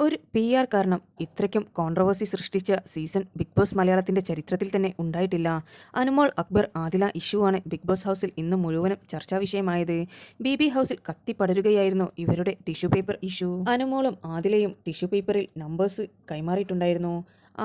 ഒരു PR കാരണം ഇത്രയ്ക്കും കോൺട്രവേഴ്സി സൃഷ്ടിച്ച സീസൺ ബിഗ് ബോസ് മലയാളത്തിന്റെ ചരിത്രത്തിൽ തന്നെ ഉണ്ടായിട്ടില്ല. അനുമോൾ അക്ബർ ആദില ഇഷ്യൂ ആണ് ബിഗ് ബോസ് ഹൗസിൽ ഇന്ന് മുഴുവനും ചർച്ചാ വിഷയമായത്. BB ഹൗസിൽ കത്തിപ്പടരുകയായിരുന്നു ഇവരുടെ ടിഷ്യൂ പേപ്പർ ഇഷ്യൂ. അനുമോളും ആദിലയും ടിഷ്യൂ പേപ്പറിൽ നമ്പേഴ്സ് കൈമാറിയിട്ടുണ്ടായിരുന്നു.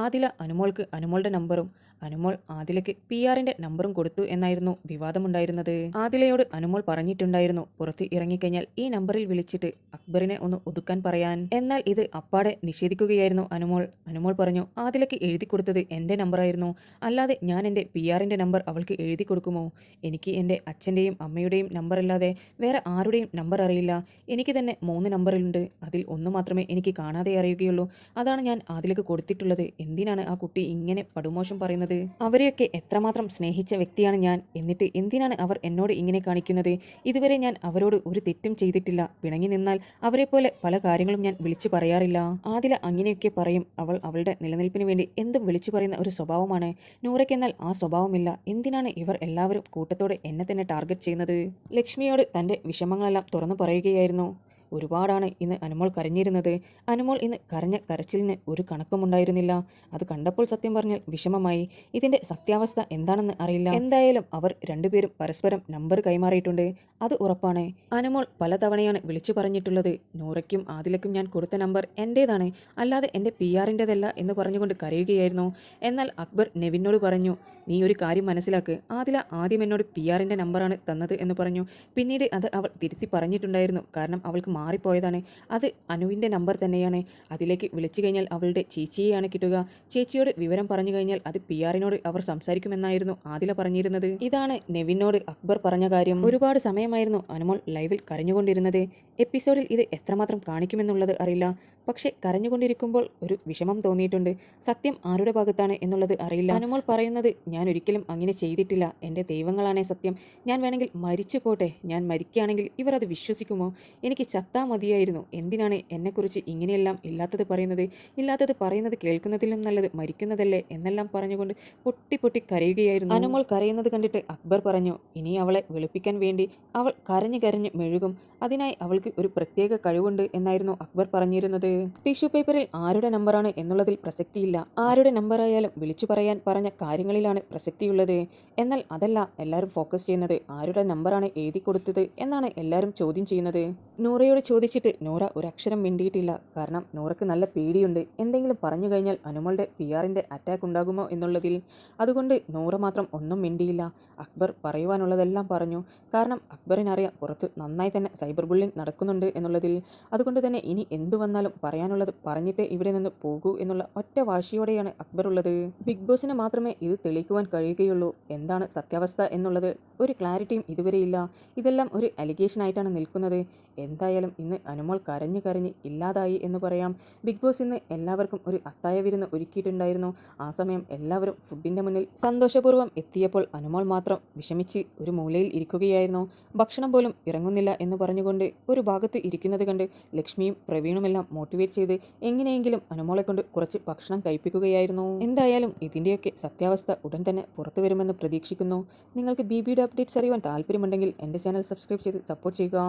ആദില അനുമോൾക്ക് അനുമോളുടെ നമ്പറും അനുമോൾ ആദിലയ്ക്ക് PR-ന്റെ നമ്പറും കൊടുത്തു എന്നായിരുന്നു വിവാദമുണ്ടായിരുന്നത്. ആദിലയോട് അനുമോൾ പറഞ്ഞിട്ടുണ്ടായിരുന്നു പുറത്ത് ഇറങ്ങിക്കഴിഞ്ഞാൽ ഈ നമ്പറിൽ വിളിച്ചിട്ട് അക്ബറിനെ ഒന്ന് ഒതുക്കാൻ പറയാൻ. എന്നാൽ ഇത് അപ്പാടെ നിഷേധിക്കുകയായിരുന്നു അനുമോൾ. അനുമോൾ പറഞ്ഞു, ആദിലയ്ക്ക് എഴുതി കൊടുത്തത് എൻ്റെ നമ്പറായിരുന്നു, അല്ലാതെ ഞാൻ എൻ്റെ PR-ന്റെ നമ്പർ അവൾക്ക് എഴുതി കൊടുക്കുമോ? എനിക്ക് എൻ്റെ അച്ഛൻ്റെയും അമ്മയുടെയും നമ്പർ അല്ലാതെ വേറെ ആരുടെയും നമ്പർ അറിയില്ല. എനിക്ക് തന്നെ 3 നമ്പറുണ്ട്. അതിൽ ഒന്ന് മാത്രമേ എനിക്ക് കാണാതെ അറിയുകയുള്ളൂ. അതാണ് ഞാൻ ആദിലയ്ക്ക് കൊടുത്തിട്ടുള്ളത്. എന്തിനാണ് ആ കുട്ടി ഇങ്ങനെ പടുമോശം പറയുന്നത്? അവരെയൊക്കെ എത്രമാത്രം സ്നേഹിച്ച വ്യക്തിയാണ് ഞാൻ. എന്നിട്ട് എന്തിനാണ് അവർ എന്നോട് ഇങ്ങനെ കാണിക്കുന്നത്? ഇതുവരെ ഞാൻ അവരോട് ഒരു തെറ്റും ചെയ്തിട്ടില്ല. പിണങ്ങി നിന്നാൽ അവരെപ്പോലെ പല കാര്യങ്ങളും ഞാൻ വിളിച്ചു പറയാറില്ല. ആദില അങ്ങനെയൊക്കെ പറയും. അവൾ അവളുടെ നിലനിൽപ്പിന് വേണ്ടി എന്തും വിളിച്ചു പറയുന്ന ഒരു സ്വഭാവമാണ്. നൂറയ്ക്കെന്നാൽ ആ സ്വഭാവമില്ല. എന്തിനാണ് ഇവർ എല്ലാവരും കൂട്ടത്തോടെ എന്നെ തന്നെ ടാർഗറ്റ് ചെയ്യുന്നത്? ലക്ഷ്മിയോട് തൻ്റെ വിഷമങ്ങളെല്ലാം തുറന്നു പറയുകയായിരുന്നു. ഒരുപാടാണ് ഇന്ന് അനുമോൾ കരഞ്ഞിരുന്നത്. അനുമോൾ ഇന്ന് കരഞ്ഞ കരച്ചിലിന് ഒരു കണക്കുമുണ്ടായിരുന്നില്ല. അത് കണ്ടപ്പോൾ സത്യം പറഞ്ഞാൽ വിഷമമായി. ഇതിൻ്റെ സത്യാവസ്ഥ എന്താണെന്ന് അറിയില്ല. എന്തായാലും അവർ രണ്ടുപേരും പരസ്പരം നമ്പർ കൈമാറിയിട്ടുണ്ട്, അത് ഉറപ്പാണ്. അനുമോൾ പലതവണയാണ് വിളിച്ചു പറഞ്ഞിട്ടുള്ളത്, നൂറയ്ക്കും ആദിലയ്ക്കും ഞാൻ കൊടുത്ത നമ്പർ എൻ്റേതാണ്, അല്ലാതെ എൻ്റെ PR-ൻ്റെതല്ല എന്ന് പറഞ്ഞുകൊണ്ട് കരയുകയായിരുന്നു. എന്നാൽ അക്ബർ നെവിനോട് പറഞ്ഞു, നീ ഒരു കാര്യം മനസ്സിലാക്ക്, ആദില ആദ്യം എന്നോട് PR-ൻ്റെ നമ്പറാണ് തന്നത് എന്ന് പറഞ്ഞു. പിന്നീട് അത് അവൾ തിരുത്തി പറഞ്ഞിട്ടുണ്ടായിരുന്നു. കാരണം അവൾക്ക് മാറിപ്പോയതാണ്. അത് അനുവിൻ്റെ നമ്പർ തന്നെയാണ്. അതിലേക്ക് വിളിച്ചു കഴിഞ്ഞാൽ അവളുടെ ചേച്ചിയെയാണ് കിട്ടുക. ചേച്ചിയോട് വിവരം പറഞ്ഞു കഴിഞ്ഞാൽ അത് PR-നോട് അവർ സംസാരിക്കുമെന്നായിരുന്നു ആദില പറഞ്ഞിരുന്നത്. ഇതാണ് നെവിനോട് അക്ബർ പറഞ്ഞ കാര്യം. ഒരുപാട് സമയമായിരുന്നു അനുമോൾ ലൈവിൽ കരഞ്ഞുകൊണ്ടിരുന്നത്. എപ്പിസോഡിൽ ഇത് എത്രമാത്രം കാണിക്കുമെന്നുള്ളത് അറിയില്ല. പക്ഷെ കരഞ്ഞുകൊണ്ടിരിക്കുമ്പോൾ ഒരു വിഷമം തോന്നിയിട്ടുണ്ട്. സത്യം ആരുടെ ഭാഗത്താണ് എന്നുള്ളത് അറിയില്ല. അനുമോൾ പറയുന്നത്, ഞാൻ ഒരിക്കലും അങ്ങനെ ചെയ്തിട്ടില്ല, എൻ്റെ ദൈവങ്ങളാണേ സത്യം, ഞാൻ വേണമെങ്കിൽ മരിച്ചു പോട്ടെ, ഞാൻ മരിക്കുകയാണെങ്കിൽ ഇവർ അത് വിശ്വസിക്കുമോ? എനിക്ക് ചത്താ മതിയായിരുന്നു. എന്തിനാണ് എന്നെക്കുറിച്ച് ഇങ്ങനെയെല്ലാം ഇല്ലാത്തത് പറയുന്നത്? ഇല്ലാത്തത് പറയുന്നത് കേൾക്കുന്നതിലും നല്ലത് മരിക്കുന്നതല്ലേ എന്നെല്ലാം പറഞ്ഞുകൊണ്ട് പൊട്ടി പൊട്ടി കരയുകയായിരുന്നു. അനുമോൾ കരയുന്നത് കണ്ടിട്ട് അക്ബർ പറഞ്ഞു, ഇനി അവളെ വെളുപ്പിക്കാൻ വേണ്ടി അവൾ കരഞ്ഞു കരഞ്ഞ് മെഴുകും. അതിനായി അവൾക്ക് ഒരു പ്രത്യേക കഴിവുണ്ട് എന്നായിരുന്നു അക്ബർ പറഞ്ഞിരുന്നത്. ടിഷ്യൂ പേപ്പറിൽ ആരുടെ നമ്പറാണ് എന്നുള്ളതിൽ പ്രസക്തിയില്ല. ആരുടെ നമ്പറായാലും വിളിച്ചു പറയാൻ പറഞ്ഞ കാര്യങ്ങളിലാണ് പ്രസക്തിയുള്ളത്. എന്നാൽ അതല്ല എല്ലാവരും ഫോക്കസ് ചെയ്യുന്നത്. ആരുടെ നമ്പറാണ് എഴുതി കൊടുത്തത് എന്നാണ് എല്ലാവരും ചോദ്യം ചെയ്യുന്നത്. നൂറയോട് ചോദിച്ചിട്ട് നൂറ ഒരക്ഷരം മിണ്ടിയിട്ടില്ല. കാരണം നൂറയ്ക്ക് നല്ല പേടിയുണ്ട്, എന്തെങ്കിലും പറഞ്ഞു കഴിഞ്ഞാൽ അനുമോളുടെ PR-ൻ്റെ അറ്റാക്ക് ഉണ്ടാകുമോ എന്നുള്ളതിൽ. അതുകൊണ്ട് നൂറ മാത്രം ഒന്നും മിണ്ടിയില്ല. അക്ബർ പറയുവാനുള്ളതെല്ലാം പറഞ്ഞു. കാരണം അക്ബറിനറിയാം പുറത്ത് നന്നായി തന്നെ സൈബർ ബുള്ളിംഗ് നടക്കുന്നുണ്ട് എന്നുള്ളതിൽ. അതുകൊണ്ട് തന്നെ ഇനി എന്തു വന്നാലും പറയാനുള്ളത് പറഞ്ഞിട്ടേ ഇവിടെ നിന്ന് പോകൂ എന്നുള്ള ഒറ്റ വാശിയോടെയാണ് അക്ബർ ഉള്ളത്. ബിഗ് ബോസിന് മാത്രമേ ഇത് തെളിയിക്കുവാൻ കഴിയുകയുള്ളൂ. എന്താണ് സത്യാവസ്ഥ എന്നുള്ളത് ഒരു ക്ലാരിറ്റിയും ഇതുവരെയില്ല. ഇതെല്ലാം ഒരു അലിഗേഷനായിട്ടാണ് നിൽക്കുന്നത്. എന്തായാലും ഇന്ന് അനുമോൾ കരഞ്ഞു കരഞ്ഞ് ഇല്ലാതായി എന്ന് പറയാം. ബിഗ് ബോസ് ഇന്ന് എല്ലാവർക്കും ഒരു അത്തായ വിരുന്ന് ഒരുക്കിയിട്ടുണ്ടായിരുന്നു. ആ സമയം എല്ലാവരും ഫുഡിൻ്റെ മുന്നിൽ സന്തോഷപൂർവ്വം എത്തിയപ്പോൾ അനുമോൾ മാത്രം വിഷമിച്ച് ഒരു മൂലയിൽ ഇരിക്കുകയായിരുന്നു. ഭക്ഷണം പോലും ഇറങ്ങുന്നില്ല എന്ന് പറഞ്ഞുകൊണ്ട് ഒരു ഭാഗത്ത് ഇരിക്കുന്നത് കണ്ട് ലക്ഷ്മിയും പ്രവീണുമെല്ലാം മോട്ടിവേറ്റ് ചെയ്ത് എങ്ങനെയെങ്കിലും അനുമോളെ കൊണ്ട് കുറച്ച് ഭക്ഷണം കഴിപ്പിക്കുകയായിരുന്നു. എന്തായാലും ഇതിൻ്റെയൊക്കെ സത്യാവസ്ഥ ഉടൻ തന്നെ പുറത്തു വരുമെന്ന് പ്രതീക്ഷിക്കുന്നു. നിങ്ങൾക്ക് BBയുടെ അപ്ഡേറ്റ്സ് അറിയുവാൻ താല്പര്യമുണ്ടെങ്കിൽ എൻ്റെ ചാനൽ സബ്സ്ക്രൈബ് ചെയ്ത് സപ്പോർട്ട് ചെയ്യുക.